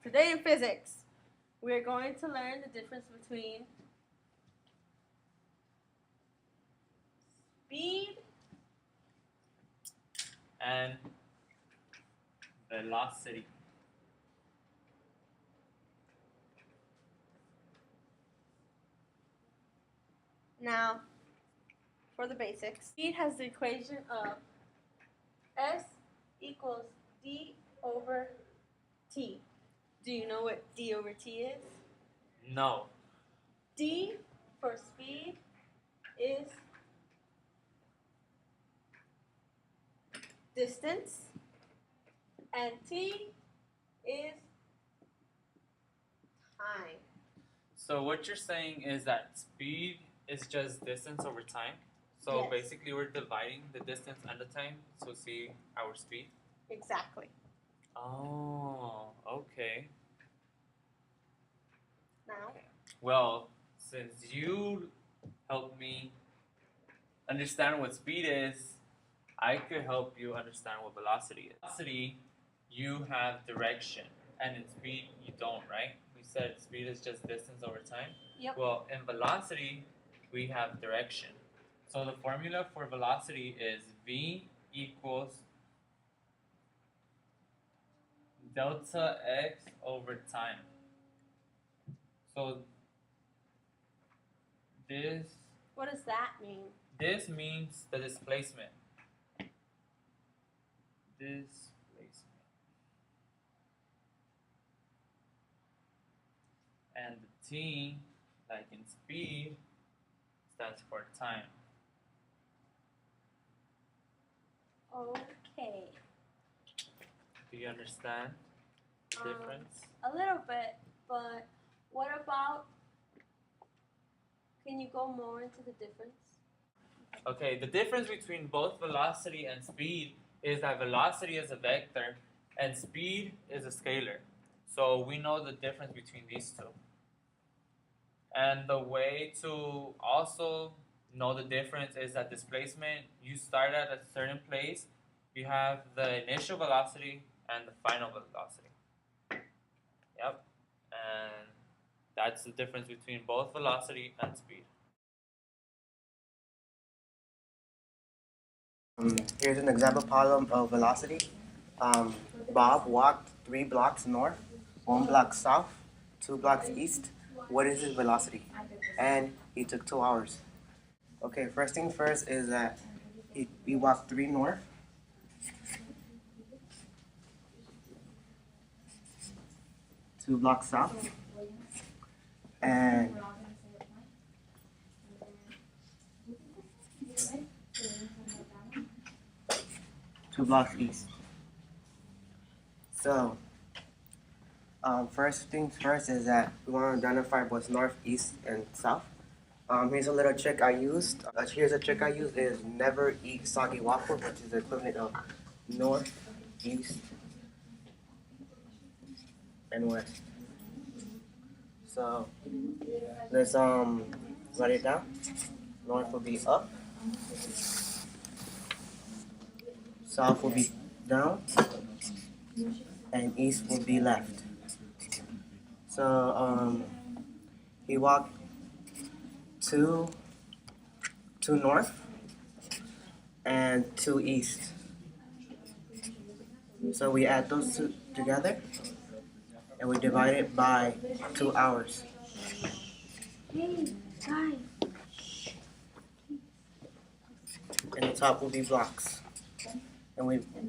Today in physics, we're going to learn the difference between speed and velocity. Now, for the basics, speed has the equation of S equals D over T. Do you know what D over T is? No. D for speed is distance, and T is time. So what you're saying is that speed is just distance over time. So Yes. basically we're dividing the distance and the time to see our speed. Exactly. Oh, okay. Now, Well, since you helped me understand what speed is, I could help you understand what velocity is. Velocity, you have direction, and in speed, you don't, right? We said speed is just distance over time. Yep. Well, in velocity, we have direction. So the formula for velocity is V equals delta x over time. So what does that mean? This means the displacement. Displacement. And the T, like in speed, stands for time. Okay. Do you understand the difference? A little bit, but what about, can you go more into the difference? Okay, the difference between both velocity and speed is that velocity is a vector and speed is a scalar. So we know the difference between these two. And the way to also know the difference is that displacement, you start at a certain place, you have the initial velocity and the final velocity. Yep. And that's the difference between both velocity and speed. Here's an example problem of velocity. Bob walked 3 blocks north, 1 block south, 2 blocks east. What is his velocity? And he took 2 hours. Okay, first thing first is that he walked 3 north, 2 blocks south, and 2 blocks east. So, first things first is that we want to identify what's north, east, and south. Here's a little trick I used. Here's a trick I used is never eat soggy waffle, which is the equivalent of north, east, and west. So let's write it down. North will be up, south will be down, and east will be left. So he walked two north and 2 east. So we add those two together and we divide it by 2 hours. Hey, guys. And the top will be blocks. And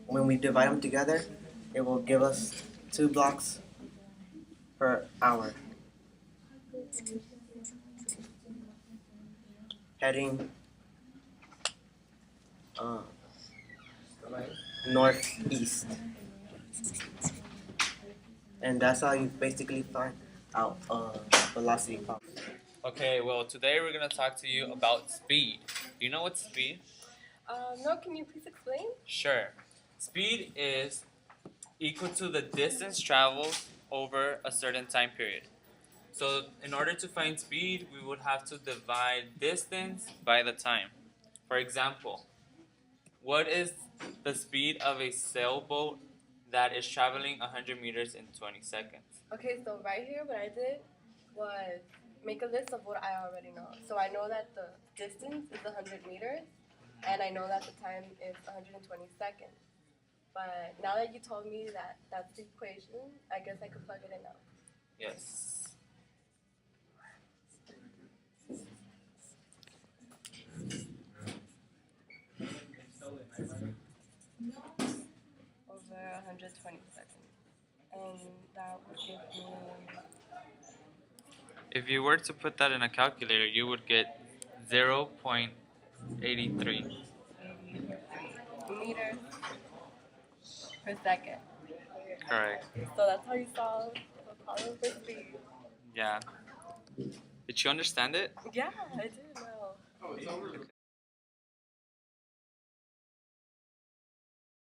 when we divide them together, it will give us 2 blocks per hour. Heading northeast. And that's how you basically find out velocity problem. Okay, well today we're going to talk to you about speed. Do you know what's speed? No, can you please explain? Sure. Speed is equal to the distance traveled over a certain time period. So in order to find speed, we would have to divide distance by the time. For example, what is the speed of a sailboat that is traveling 100 meters in 20 seconds. Okay, so right here, what I did was make a list of what I already know. So I know that the distance is 100 meters, and I know that the time is 120 seconds. But now that you told me that that's the equation, I guess I could plug it in now. Yes. Over 120 seconds. And that would give me If you were to put that in a calculator, you would get 0.83. 83 meters per second. Correct. So that's how you solve the problem for speed. Yeah. Did you understand it? Yeah, I did know.